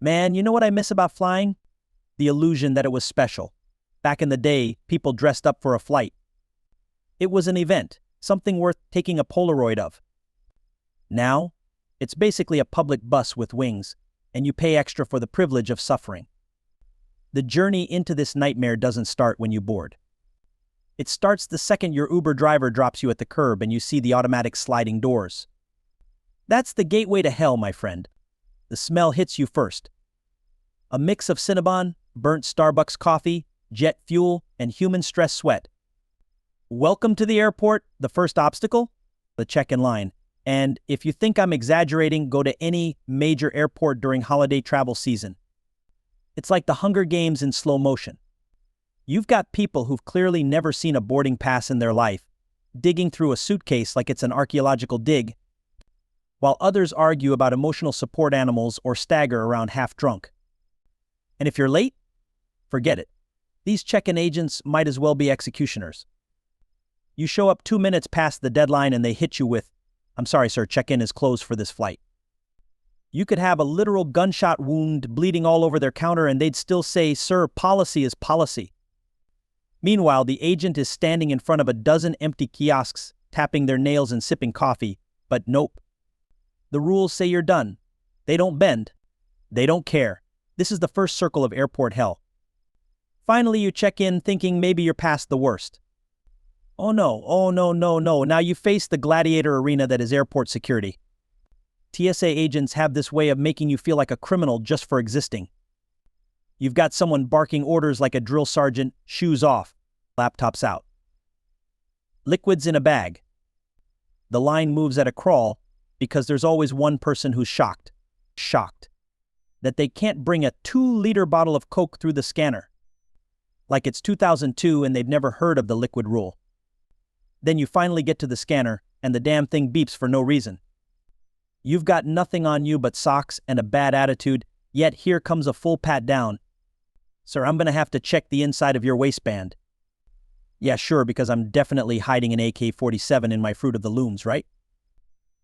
Man, you know what I miss about flying? The illusion that it was special. Back in the day, people dressed up for a flight. It was an event, something worth taking a Polaroid of. Now, it's basically a public bus with wings, and you pay extra for the privilege of suffering. The journey into this nightmare doesn't start when you board. It starts the second your Uber driver drops you at the curb and you see the automatic sliding doors. That's the gateway to hell, my friend. The smell hits you first. A mix of Cinnabon, burnt Starbucks coffee, jet fuel, and human stress sweat. Welcome to the airport. The first obstacle? The check-in line. And if you think I'm exaggerating, go to any major airport during holiday travel season. It's like the Hunger Games in slow motion. You've got people who've clearly never seen a boarding pass in their life, digging through a suitcase like it's an archaeological dig, while others argue about emotional support animals or stagger around half drunk. And if you're late, forget it. These check-in agents might as well be executioners. You show up 2 minutes past the deadline and they hit you with, "I'm sorry, sir, check-in is closed for this flight." You could have a literal gunshot wound bleeding all over their counter and they'd still say, "Sir, policy is policy." Meanwhile, the agent is standing in front of a dozen empty kiosks, tapping their nails and sipping coffee, but nope. The rules say you're done. They don't bend. They don't care. This is the first circle of airport hell. Finally, you check in thinking maybe you're past the worst. Oh no. Now you face the gladiator arena that is airport security. TSA agents have this way of making you feel like a criminal just for existing. You've got someone barking orders like a drill sergeant, shoes off, laptops out. Liquids in a bag. The line moves at a crawl because there's always one person who's shocked, that they can't bring a 2-liter bottle of Coke through the scanner. Like it's 2002 and they've never heard of the liquid rule. Then you finally get to the scanner and the damn thing beeps for no reason. You've got nothing on you but socks and a bad attitude, yet here comes a full pat down. "Sir, I'm gonna have to check the inside of your waistband." Yeah, sure, because I'm definitely hiding an AK-47 in my Fruit of the Looms, right?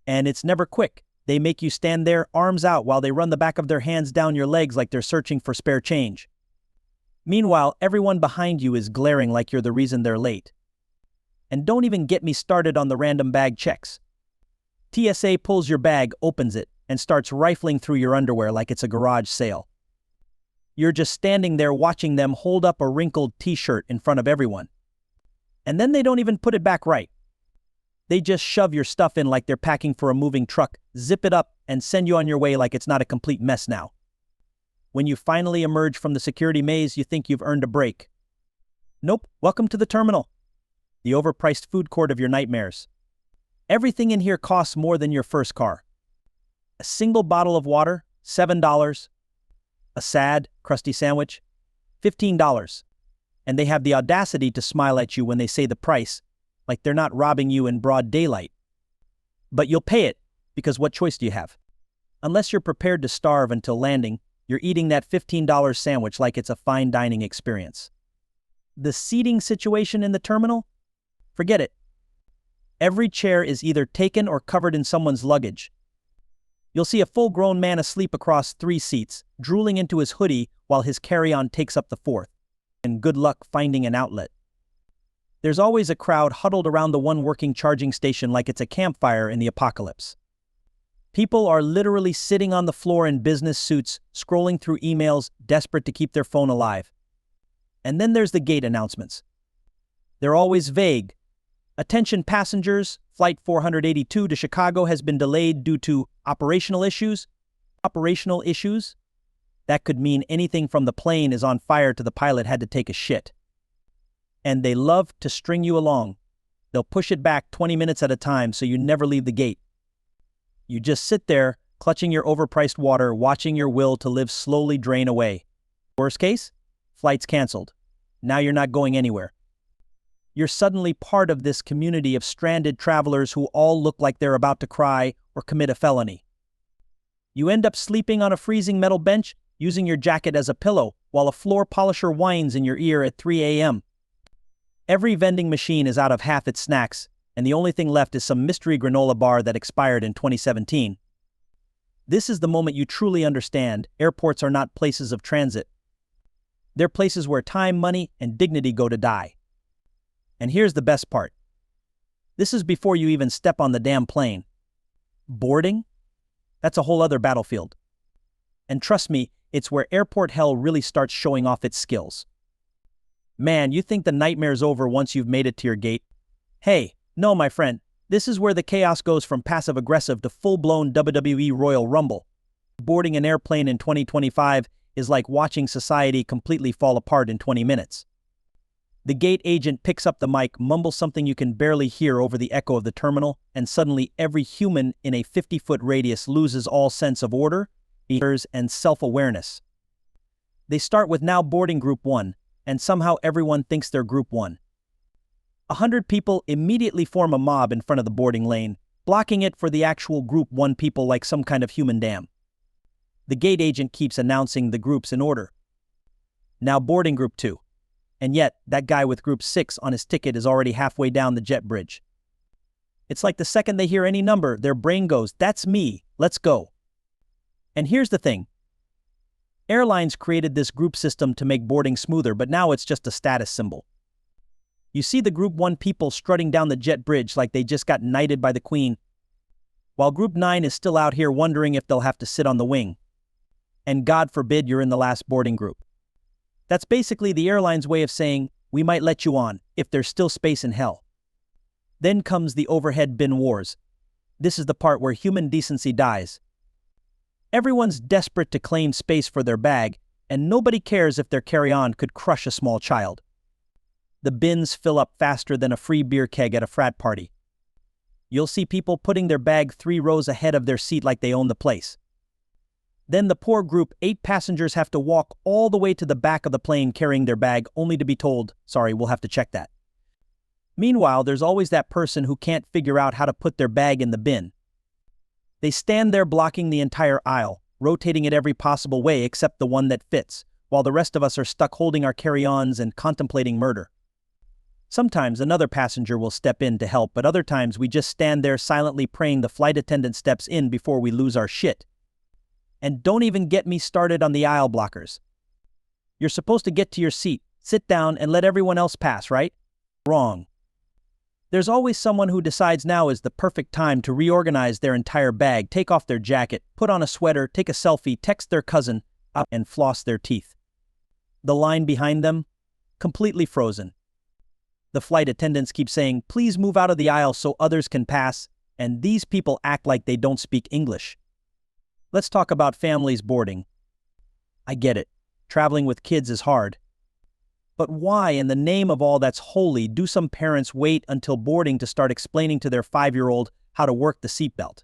And it's never quick. They make you stand there, arms out, while they run the back of their hands down your legs like they're searching for spare change. Meanwhile, everyone behind you is glaring like you're the reason they're late. And don't even get me started on the random bag checks. TSA pulls your bag, opens it, and starts rifling through your underwear like it's a garage sale. You're just standing there watching them hold up a wrinkled t-shirt in front of everyone. And then they don't even put it back right. They just shove your stuff in like they're packing for a moving truck, zip it up, and send you on your way like it's not a complete mess now. When you finally emerge from the security maze, you think you've earned a break. Nope, welcome to the terminal. The overpriced food court of your nightmares. Everything in here costs more than your first car. A single bottle of water, $7. A sad, crusty sandwich, $15. And they have the audacity to smile at you when they say the price, like they're not robbing you in broad daylight. But you'll pay it, because what choice do you have? Unless you're prepared to starve until landing, you're eating that $15 sandwich like it's a fine dining experience. The seating situation in the terminal? Forget it. Every chair is either taken or covered in someone's luggage. You'll see a full-grown man asleep across 3 seats, drooling into his hoodie while his carry-on takes up the 4th. And good luck finding an outlet. There's always a crowd huddled around the one working charging station like it's a campfire in the apocalypse. People are literally sitting on the floor in business suits, scrolling through emails, desperate to keep their phone alive. And then there's the gate announcements. They're always vague. "Attention passengers, Flight 482 to Chicago has been delayed due to operational issues." Operational issues? That could mean anything from the plane is on fire to the pilot had to take a shit. And they love to string you along. They'll push it back 20 minutes at a time so you never leave the gate. You just sit there, clutching your overpriced water, watching your will to live slowly drain away. Worst case? Flight's canceled. Now you're not going anywhere. You're suddenly part of this community of stranded travelers who all look like they're about to cry or commit a felony. You end up sleeping on a freezing metal bench, using your jacket as a pillow, while a floor polisher whines in your ear at 3 a.m. Every vending machine is out of half its snacks, and the only thing left is some mystery granola bar that expired in 2017. This is the moment you truly understand airports are not places of transit. They're places where time, money, and dignity go to die. And here's the best part. This is before you even step on the damn plane. Boarding? That's a whole other battlefield. And trust me, it's where airport hell really starts showing off its skills. Man, you think the nightmare's over once you've made it to your gate? Hey, no, my friend. This is where the chaos goes from passive-aggressive to full-blown WWE Royal Rumble. Boarding an airplane in 2025 is like watching society completely fall apart in 20 minutes. The gate agent picks up the mic, mumbles something you can barely hear over the echo of the terminal, and suddenly every human in a 50-foot radius loses all sense of order, and self-awareness. They start with now boarding Group 1, and somehow everyone thinks they're Group 1. 100 people immediately form a mob in front of the boarding lane, blocking it for the actual Group 1 people like some kind of human dam. The gate agent keeps announcing the groups in order. Now boarding Group 2. And yet, that guy with Group 6 on his ticket is already halfway down the jet bridge. It's like the second they hear any number, their brain goes, "That's me, let's go." And here's the thing. Airlines created this group system to make boarding smoother, but now it's just a status symbol. You see the Group 1 people strutting down the jet bridge like they just got knighted by the Queen, while Group 9 is still out here wondering if they'll have to sit on the wing. And God forbid you're in the last boarding group. That's basically the airline's way of saying, we might let you on, if there's still space in hell. Then comes the overhead bin wars. This is the part where human decency dies. Everyone's desperate to claim space for their bag, and nobody cares if their carry-on could crush a small child. The bins fill up faster than a free beer keg at a frat party. You'll see people putting their bag 3 rows ahead of their seat like they own the place. Then the poor group 8 passengers have to walk all the way to the back of the plane carrying their bag, only to be told, sorry, we'll have to check that. Meanwhile, there's always that person who can't figure out how to put their bag in the bin. They stand there blocking the entire aisle, rotating it every possible way except the one that fits, while the rest of us are stuck holding our carry-ons and contemplating murder. Sometimes another passenger will step in to help, but other times we just stand there silently praying the flight attendant steps in before we lose our shit. And don't even get me started on the aisle blockers. You're supposed to get to your seat, sit down, and let everyone else pass, right? Wrong. There's always someone who decides now is the perfect time to reorganize their entire bag, take off their jacket, put on a sweater, take a selfie, text their cousin, and floss their teeth. The line behind them? Completely frozen. The flight attendants keep saying, please move out of the aisle so others can pass, and these people act like they don't speak English. Let's talk about families boarding. I get it. Traveling with kids is hard. But why, in the name of all that's holy, do some parents wait until boarding to start explaining to their 5-year-old how to work the seatbelt?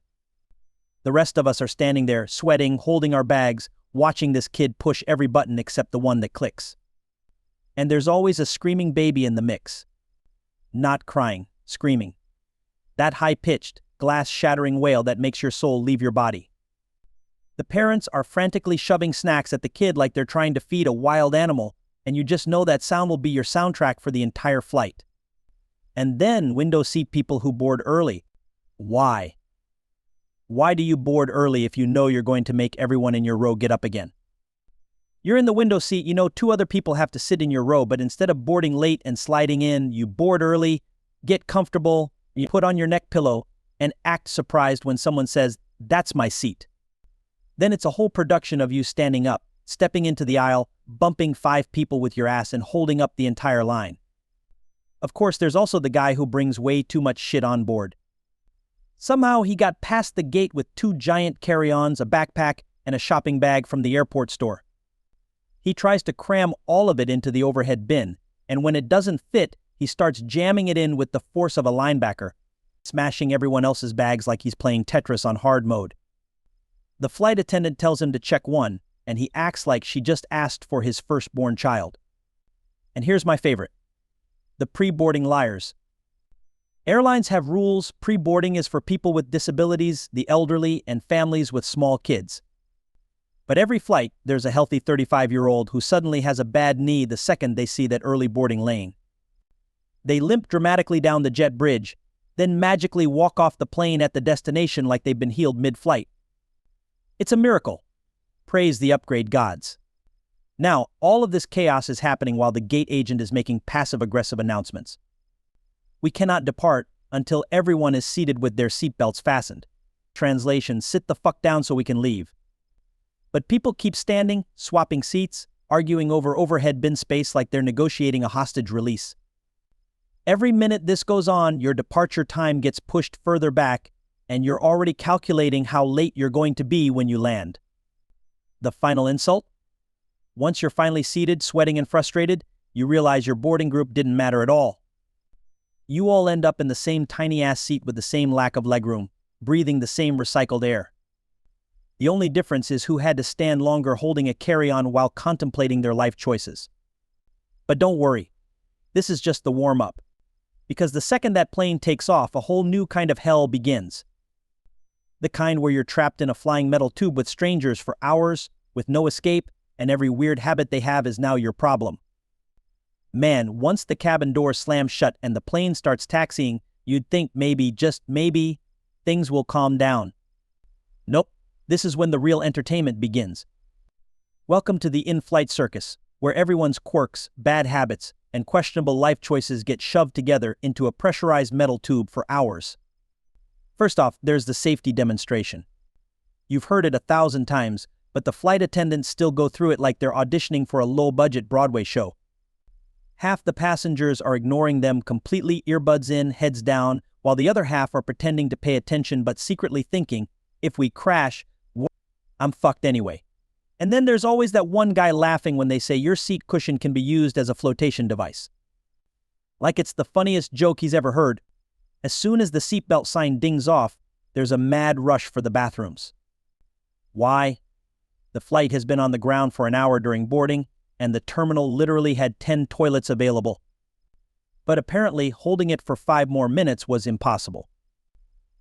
The rest of us are standing there, sweating, holding our bags, watching this kid push every button except the one that clicks. And there's always a screaming baby in the mix. Not crying, screaming. That high-pitched, glass-shattering wail that makes your soul leave your body. The parents are frantically shoving snacks at the kid like they're trying to feed a wild animal, and you just know that sound will be your soundtrack for the entire flight. And then window seat people who board early. Why? Why do you board early if you know you're going to make everyone in your row get up again? You're in the window seat, you know 2 other people have to sit in your row, but instead of boarding late and sliding in, you board early, get comfortable, you put on your neck pillow, and act surprised when someone says, "That's my seat." Then it's a whole production of you standing up, stepping into the aisle, bumping 5 people with your ass and holding up the entire line. Of course, there's also the guy who brings way too much shit on board. Somehow he got past the gate with 2 giant carry-ons, a backpack, and a shopping bag from the airport store. He tries to cram all of it into the overhead bin, and when it doesn't fit, he starts jamming it in with the force of a linebacker, smashing everyone else's bags like he's playing Tetris on hard mode. The flight attendant tells him to check 1, and he acts like she just asked for his firstborn child. And here's my favorite. The pre-boarding liars. Airlines have rules. Pre-boarding is for people with disabilities, the elderly, and families with small kids. But every flight, there's a healthy 35-year-old who suddenly has a bad knee the second they see that early boarding lane. They limp dramatically down the jet bridge, then magically walk off the plane at the destination like they've been healed mid-flight. It's a miracle. Praise the upgrade gods. Now, all of this chaos is happening while the gate agent is making passive-aggressive announcements. We cannot depart until everyone is seated with their seatbelts fastened. Translation, sit the fuck down so we can leave. But people keep standing, swapping seats, arguing over overhead bin space like they're negotiating a hostage release. Every minute this goes on, your departure time gets pushed further back, and you're already calculating how late you're going to be when you land. The final insult? Once you're finally seated, sweating and frustrated, you realize your boarding group didn't matter at all. You all end up in the same tiny-ass seat with the same lack of legroom, breathing the same recycled air. The only difference is who had to stand longer holding a carry-on while contemplating their life choices. But don't worry, this is just the warm-up. Because the second that plane takes off, a whole new kind of hell begins. The kind where you're trapped in a flying metal tube with strangers for hours, with no escape, and every weird habit they have is now your problem. Man, once the cabin door slams shut and the plane starts taxiing, you'd think maybe, just maybe, things will calm down. Nope, this is when the real entertainment begins. Welcome to the in-flight circus, where everyone's quirks, bad habits, and questionable life choices get shoved together into a pressurized metal tube for hours. First off, there's the safety demonstration. You've heard it 1,000 times, but the flight attendants still go through it like they're auditioning for a low-budget Broadway show. Half the passengers are ignoring them completely, earbuds in, heads down, while the other half are pretending to pay attention but secretly thinking, if we crash, I'm fucked anyway. And then there's always that one guy laughing when they say your seat cushion can be used as a flotation device. Like it's the funniest joke he's ever heard. As soon as the seatbelt sign dings off, there's a mad rush for the bathrooms. Why? The flight has been on the ground for an hour during boarding, and the terminal literally had 10 toilets available. But apparently, holding it for 5 more minutes was impossible.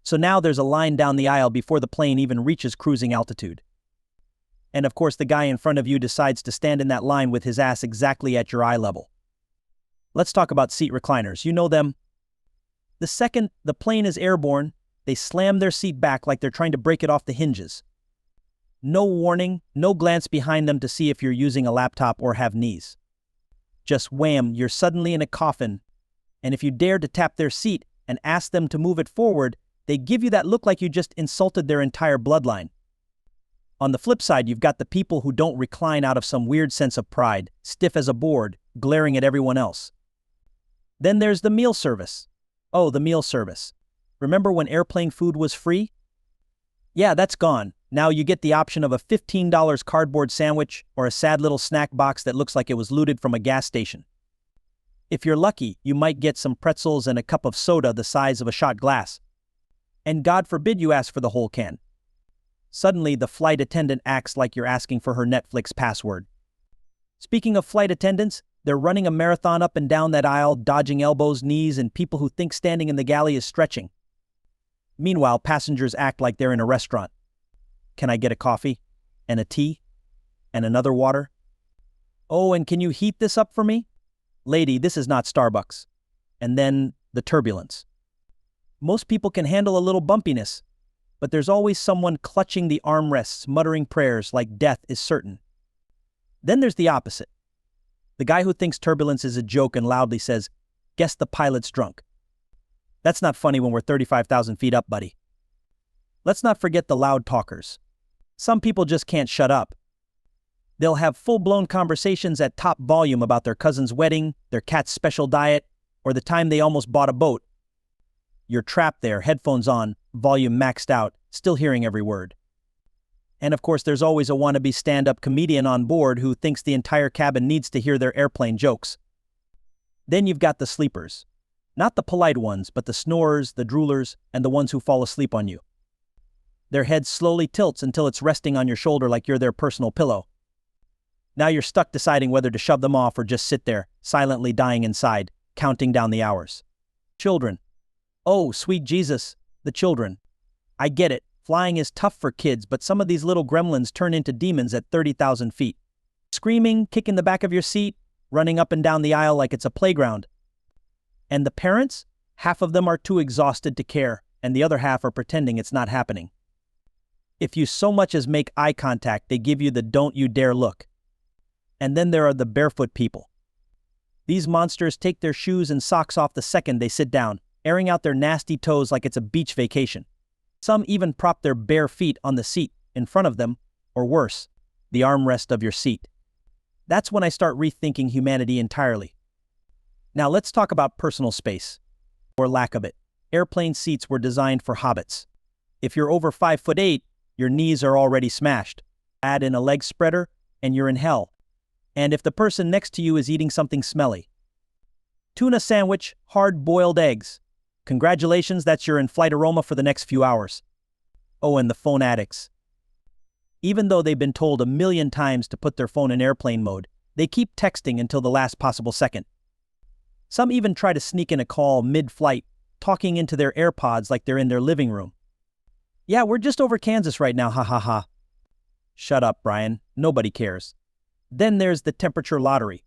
So now there's a line down the aisle before the plane even reaches cruising altitude. And of course the guy in front of you decides to stand in that line with his ass exactly at your eye level. Let's talk about seat recliners. You know them. The second the plane is airborne, they slam their seat back like they're trying to break it off the hinges. No warning, no glance behind them to see if you're using a laptop or have knees. Just wham, you're suddenly in a coffin, and if you dare to tap their seat and ask them to move it forward, they give you that look like you just insulted their entire bloodline. On the flip side, you've got the people who don't recline out of some weird sense of pride, stiff as a board, glaring at everyone else. Then there's the meal service. Oh, the meal service. Remember when airplane food was free? Yeah, that's gone. Now you get the option of a $15 cardboard sandwich or a sad little snack box that looks like it was looted from a gas station. If you're lucky, you might get some pretzels and a cup of soda the size of a shot glass. And God forbid you ask for the whole can. Suddenly, the flight attendant acts like you're asking for her Netflix password. Speaking of flight attendants, they're running a marathon up and down that aisle, dodging elbows, knees, and people who think standing in the galley is stretching. Meanwhile, passengers act like they're in a restaurant. Can I get a coffee? And a tea? And another water? Oh, and can you heat this up for me? Lady, this is not Starbucks. And then, the turbulence. Most people can handle a little bumpiness, but there's always someone clutching the armrests, muttering prayers like death is certain. Then there's the opposite. The guy who thinks turbulence is a joke and loudly says, "Guess the pilot's drunk." That's not funny when we're 35,000 feet up, buddy. Let's not forget the loud talkers. Some people just can't shut up. They'll have full-blown conversations at top volume about their cousin's wedding, their cat's special diet, or the time they almost bought a boat. You're trapped there, headphones on, volume maxed out, still hearing every word. And of course, there's always a wannabe stand-up comedian on board who thinks the entire cabin needs to hear their airplane jokes. Then you've got the sleepers. Not the polite ones, but the snorers, the droolers, and the ones who fall asleep on you. Their head slowly tilts until it's resting on your shoulder like you're their personal pillow. Now you're stuck deciding whether to shove them off or just sit there, silently dying inside, counting down the hours. Children. Oh, sweet Jesus, the children. I get it, flying is tough for kids, but some of these little gremlins turn into demons at 30,000 feet. Screaming, kicking the back of your seat, running up and down the aisle like it's a playground. And the parents? Half of them are too exhausted to care, and the other half are pretending it's not happening. If you so much as make eye contact, they give you the don't you dare look. And then there are the barefoot people. These monsters take their shoes and socks off the second they sit down, airing out their nasty toes like it's a beach vacation. Some even prop their bare feet on the seat in front of them, or worse, the armrest of your seat. That's when I start rethinking humanity entirely. Now let's talk about personal space, or lack of it. Airplane seats were designed for hobbits. If you're over 5'8", your knees are already smashed. Add in a leg spreader, and you're in hell. And if the person next to you is eating something smelly. Tuna sandwich, hard-boiled eggs. Congratulations, that's your in-flight aroma for the next few hours. Oh, and the phone addicts. Even though they've been told 1,000,000 times to put their phone in airplane mode, they keep texting until the last possible second. Some even try to sneak in a call mid-flight, talking into their AirPods like they're in their living room. Yeah, we're just over Kansas right now, ha ha ha. Shut up, Brian. Nobody cares. Then there's the temperature lottery.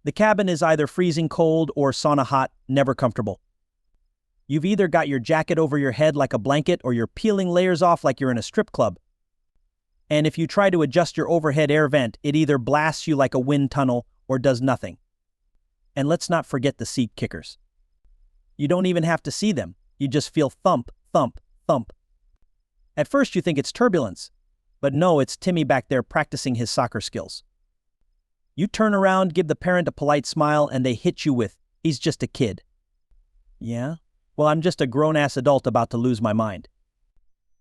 The cabin is either freezing cold or sauna hot, never comfortable. You've either got your jacket over your head like a blanket or you're peeling layers off like you're in a strip club. And if you try to adjust your overhead air vent, it either blasts you like a wind tunnel or does nothing. And let's not forget the seat kickers. You don't even have to see them. You just feel thump, thump, thump. At first you think it's turbulence, but no, it's Timmy back there practicing his soccer skills. You turn around, give the parent a polite smile, and they hit you with, "He's just a kid." Yeah? Well, I'm just a grown-ass adult about to lose my mind.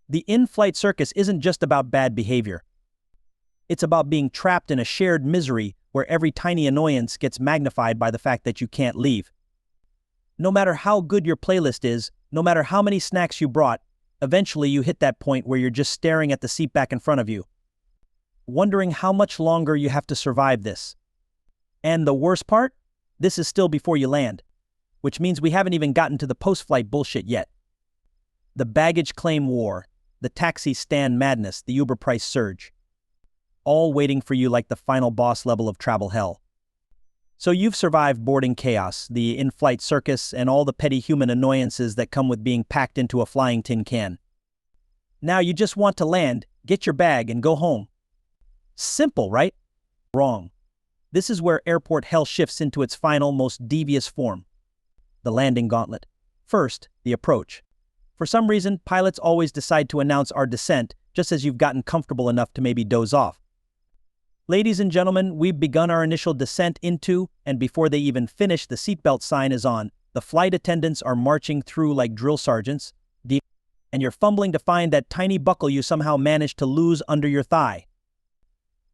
The in-flight circus isn't just about bad behavior. It's about being trapped in a shared misery where every tiny annoyance gets magnified by the fact that you can't leave. No matter how good your playlist is, no matter how many snacks you brought, eventually you hit that point where you're just staring at the seat back in front of you, wondering how much longer you have to survive this. And the worst part? This is still before you land, which means we haven't even gotten to the post-flight bullshit yet. The baggage claim war, the taxi stand madness, the overpriced surge. All waiting for you like the final boss level of travel hell. So you've survived boarding chaos, the in-flight circus, and all the petty human annoyances that come with being packed into a flying tin can. Now you just want to land, get your bag, and go home. Simple, right? Wrong. This is where airport hell shifts into its final, most devious form. The landing gauntlet. First, the approach. For some reason, pilots always decide to announce our descent just as you've gotten comfortable enough to maybe doze off. Ladies and gentlemen, we've begun our initial descent into, and before they even finish, the seatbelt sign is on. The flight attendants are marching through like drill sergeants, and you're fumbling to find that tiny buckle you somehow managed to lose under your thigh.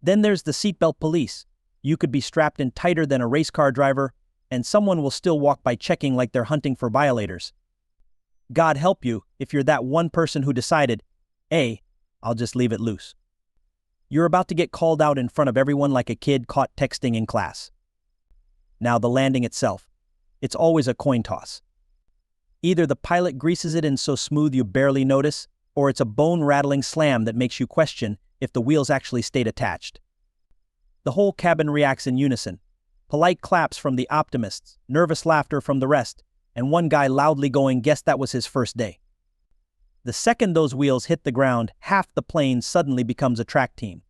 Then there's the seatbelt police. You could be strapped in tighter than a race car driver, and someone will still walk by checking like they're hunting for violators. God help you if you're that one person who decided, hey, I'll just leave it loose. You're about to get called out in front of everyone like a kid caught texting in class. Now the landing itself. It's always a coin toss. Either the pilot greases it in so smooth you barely notice, or it's a bone-rattling slam that makes you question if the wheels actually stayed attached. The whole cabin reacts in unison. Polite claps from the optimists, nervous laughter from the rest, and one guy loudly going, "Guess that was his first day." The second those wheels hit the ground, half the plane suddenly becomes a track team.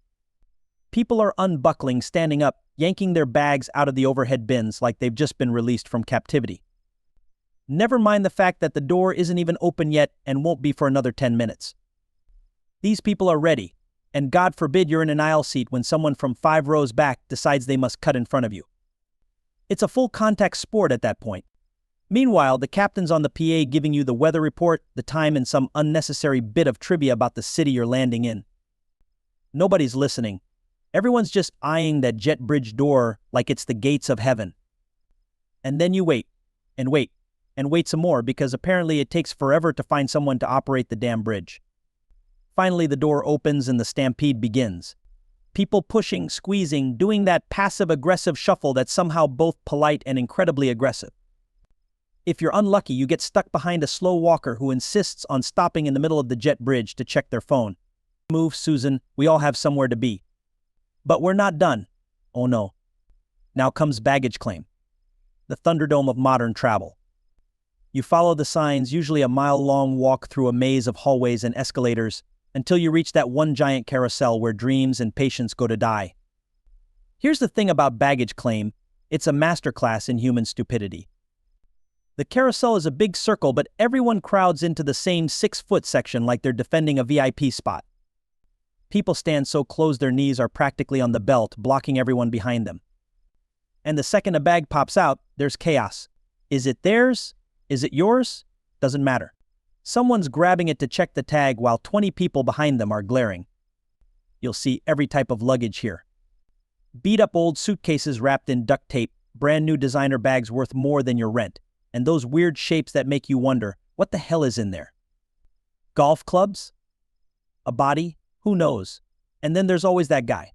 People are unbuckling, standing up, yanking their bags out of the overhead bins like they've just been released from captivity. Never mind the fact that the door isn't even open yet and won't be for another 10 minutes. These people are ready, and God forbid you're in an aisle seat when someone from 5 rows back decides they must cut in front of you. It's a full contact sport at that point. Meanwhile, the captain's on the PA giving you the weather report, the time, and some unnecessary bit of trivia about the city you're landing in. Nobody's listening. Everyone's just eyeing that jet bridge door like it's the gates of heaven. And then you wait, and wait, and wait some more because apparently it takes forever to find someone to operate the damn bridge. Finally, the door opens and the stampede begins. People pushing, squeezing, doing that passive-aggressive shuffle that's somehow both polite and incredibly aggressive. If you're unlucky, you get stuck behind a slow walker who insists on stopping in the middle of the jet bridge to check their phone. Move, Susan, we all have somewhere to be. But we're not done. Oh no. Now comes baggage claim. The Thunderdome of modern travel. You follow the signs, usually a mile-long walk through a maze of hallways and escalators, until you reach that one giant carousel where dreams and patience go to die. Here's the thing about baggage claim, it's a masterclass in human stupidity. The carousel is a big circle, but everyone crowds into the same 6-foot section like they're defending a VIP spot. People stand so close their knees are practically on the belt, blocking everyone behind them. And the second a bag pops out, there's chaos. Is it theirs? Is it yours? Doesn't matter. Someone's grabbing it to check the tag while 20 people behind them are glaring. You'll see every type of luggage here. Beat-up old suitcases wrapped in duct tape, brand new designer bags worth more than your rent, and those weird shapes that make you wonder, what the hell is in there? Golf clubs? A body? Who knows? And then there's always that guy.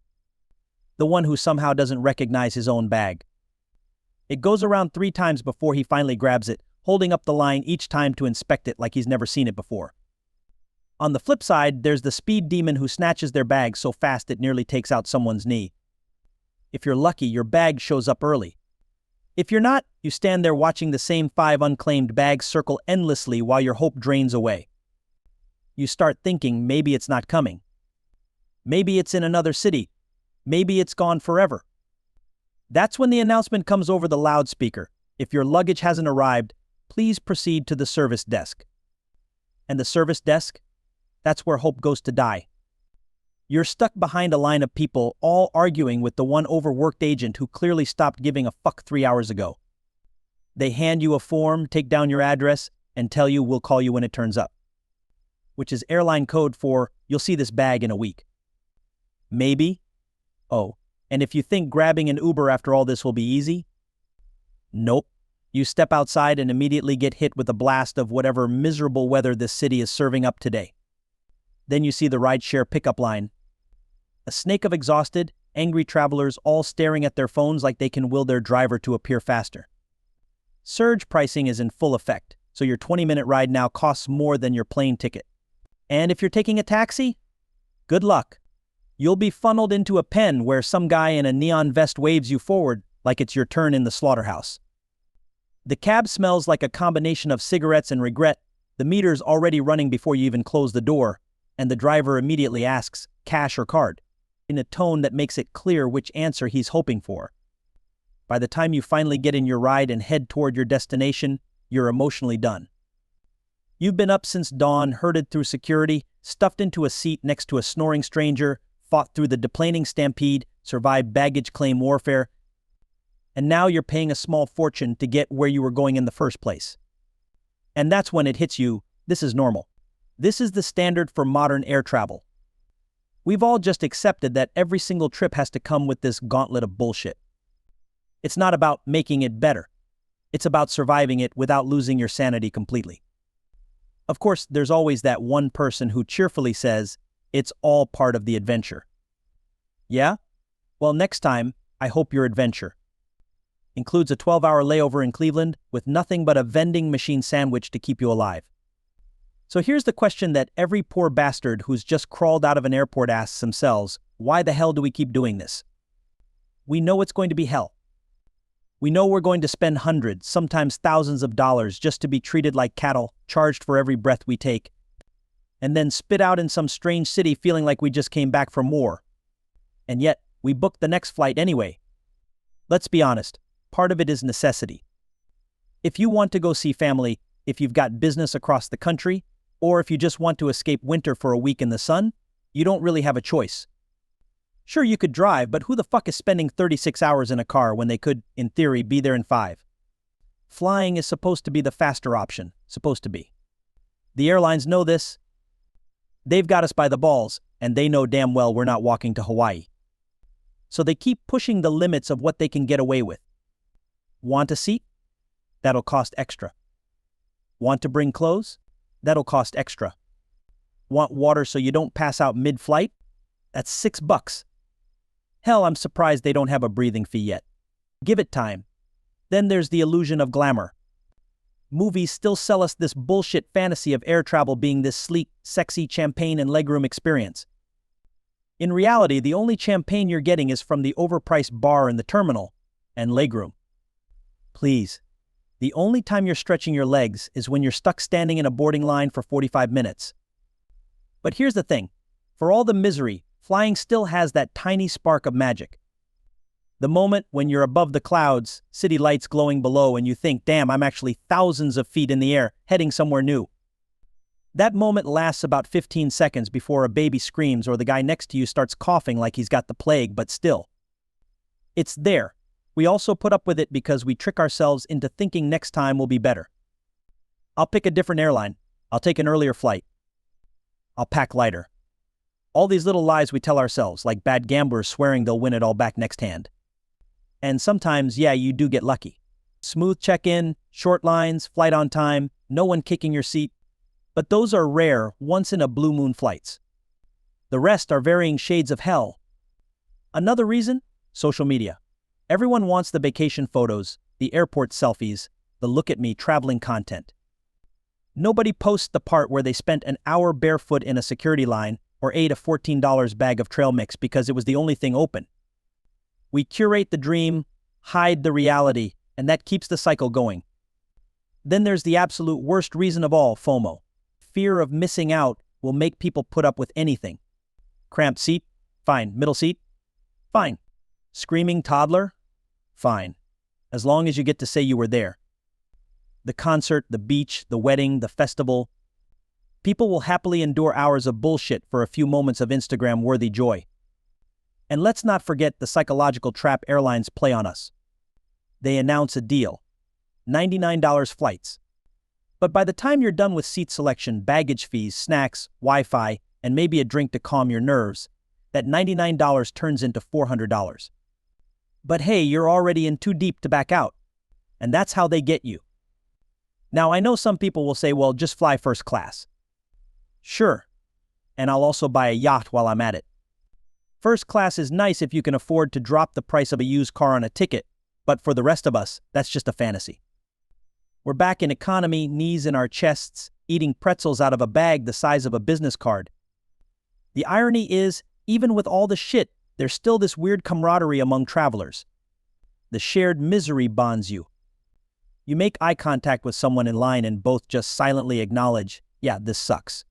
The one who somehow doesn't recognize his own bag. It goes around 3 times before he finally grabs it, holding up the line each time to inspect it like he's never seen it before. On the flip side, there's the speed demon who snatches their bag so fast it nearly takes out someone's knee. If you're lucky, your bag shows up early. If you're not, you stand there watching the same 5 unclaimed bags circle endlessly while your hope drains away. You start thinking maybe it's not coming. Maybe it's in another city. Maybe it's gone forever. That's when the announcement comes over the loudspeaker. If your luggage hasn't arrived, please proceed to the service desk. And the service desk? That's where hope goes to die. You're stuck behind a line of people, all arguing with the one overworked agent who clearly stopped giving a fuck 3 hours ago. They hand you a form, take down your address, and tell you we'll call you when it turns up. Which is airline code for, you'll see this bag in a week. Maybe. Oh, and if you think grabbing an Uber after all this will be easy? Nope. You step outside and immediately get hit with a blast of whatever miserable weather this city is serving up today. Then you see the rideshare pickup line. A snake of exhausted, angry travelers all staring at their phones like they can will their driver to appear faster. Surge pricing is in full effect, so your 20-minute ride now costs more than your plane ticket. And if you're taking a taxi, good luck. You'll be funneled into a pen where some guy in a neon vest waves you forward like it's your turn in the slaughterhouse. The cab smells like a combination of cigarettes and regret, the meter's already running before you even close the door, and the driver immediately asks, cash or card, in a tone that makes it clear which answer he's hoping for. By the time you finally get in your ride and head toward your destination, you're emotionally done. You've been up since dawn, herded through security, stuffed into a seat next to a snoring stranger, fought through the deplaning stampede, survived baggage claim warfare, and now you're paying a small fortune to get where you were going in the first place. And that's when it hits you, this is normal. This is the standard for modern air travel. We've all just accepted that every single trip has to come with this gauntlet of bullshit. It's not about making it better. It's about surviving it without losing your sanity completely. Of course, there's always that one person who cheerfully says, it's all part of the adventure. Yeah? Well, next time, I hope your adventure includes a 12-hour layover in Cleveland with nothing but a vending machine sandwich to keep you alive. So here's the question that every poor bastard who's just crawled out of an airport asks themselves, why the hell do we keep doing this? We know it's going to be hell. We know we're going to spend hundreds, sometimes thousands of dollars just to be treated like cattle, charged for every breath we take, and then spit out in some strange city feeling like we just came back from war. And yet, we booked the next flight anyway. Let's be honest, part of it is necessity. If you want to go see family, if you've got business across the country, or if you just want to escape winter for a week in the sun, you don't really have a choice. Sure, you could drive, but who the fuck is spending 36 hours in a car when they could, in theory, be there in 5? Flying is supposed to be the faster option, supposed to be. The airlines know this. They've got us by the balls, and they know damn well we're not walking to Hawaii. So they keep pushing the limits of what they can get away with. Want a seat? That'll cost extra. Want to bring clothes? That'll cost extra. Want water so you don't pass out mid-flight? That's $6. Hell, I'm surprised they don't have a breathing fee yet. Give it time. Then there's the illusion of glamour. Movies still sell us this bullshit fantasy of air travel being this sleek, sexy champagne and legroom experience. In reality, the only champagne you're getting is from the overpriced bar in the terminal and legroom. Please. The only time you're stretching your legs is when you're stuck standing in a boarding line for 45 minutes. But here's the thing. For all the misery, flying still has that tiny spark of magic. The moment when you're above the clouds, city lights glowing below, and you think, damn, I'm actually thousands of feet in the air, heading somewhere new. That moment lasts about 15 seconds before a baby screams or the guy next to you starts coughing like he's got the plague, but still. It's there. We also put up with it because we trick ourselves into thinking next time will be better. I'll pick a different airline. I'll take an earlier flight. I'll pack lighter. All these little lies we tell ourselves, like bad gamblers swearing they'll win it all back next hand. And sometimes, yeah, you do get lucky. Smooth check-in, short lines, flight on time, no one kicking your seat. But those are rare, once-in-a-blue moon flights. The rest are varying shades of hell. Another reason? Social media. Everyone wants the vacation photos, the airport selfies, the look-at-me traveling content. Nobody posts the part where they spent an hour barefoot in a security line or ate a $14 bag of trail mix because it was the only thing open. We curate the dream, hide the reality, and that keeps the cycle going. Then there's the absolute worst reason of all, FOMO. Fear of missing out will make people put up with anything. Cramped seat? Fine. Middle seat? Fine. Screaming toddler? Fine. As long as you get to say you were there. The concert, the beach, the wedding, the festival. People will happily endure hours of bullshit for a few moments of Instagram-worthy joy. And let's not forget the psychological trap airlines play on us. They announce a deal. $99 flights. But by the time you're done with seat selection, baggage fees, snacks, Wi-Fi, and maybe a drink to calm your nerves, that $99 turns into $400. But hey, you're already in too deep to back out. And that's how they get you. Now, I know some people will say, well, just fly first class. Sure. And I'll also buy a yacht while I'm at it. First class is nice if you can afford to drop the price of a used car on a ticket, but for the rest of us, that's just a fantasy. We're back in economy, knees in our chests, eating pretzels out of a bag the size of a business card. The irony is, even with all the shit, there's still this weird camaraderie among travelers. The shared misery bonds you. You make eye contact with someone in line and both just silently acknowledge, yeah, this sucks.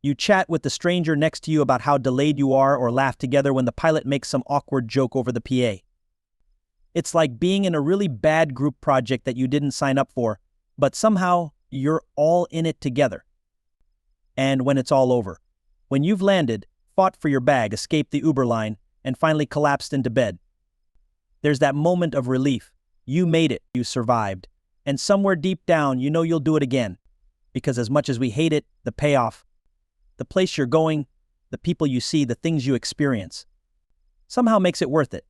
You chat with the stranger next to you about how delayed you are or laugh together when the pilot makes some awkward joke over the PA. It's like being in a really bad group project that you didn't sign up for, but somehow you're all in it together. And when it's all over, when you've landed, fought for your bag, escaped the Uber line, and finally collapsed into bed, there's that moment of relief. You made it, you survived. And somewhere deep down, you know you'll do it again. Because as much as we hate it, the payoff, the place you're going, the people you see, the things you experience, somehow makes it worth it.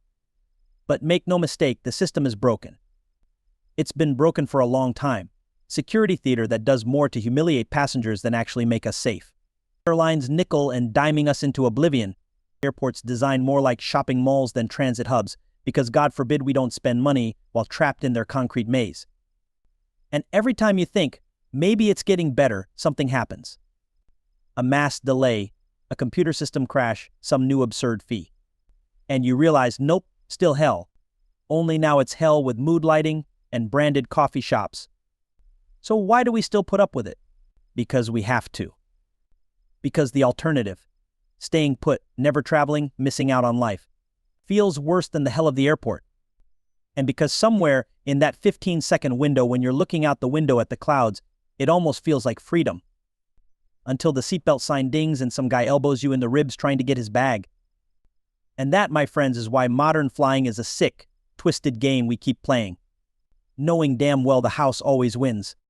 But make no mistake, the system is broken. It's been broken for a long time. Security theater that does more to humiliate passengers than actually make us safe. Airlines nickel and diming us into oblivion. Airports designed more like shopping malls than transit hubs, because God forbid we don't spend money while trapped in their concrete maze. And every time you think, maybe it's getting better, something happens. A mass delay, a computer system crash, some new absurd fee. And you realize, nope, still hell. Only now it's hell with mood lighting and branded coffee shops. So why do we still put up with it? Because we have to. Because the alternative, staying put, never traveling, missing out on life, feels worse than the hell of the airport. And because somewhere in that 15-second window when you're looking out the window at the clouds, it almost feels like freedom. Until the seatbelt sign dings and some guy elbows you in the ribs trying to get his bag. And that, my friends, is why modern flying is a sick, twisted game we keep playing, knowing damn well the house always wins.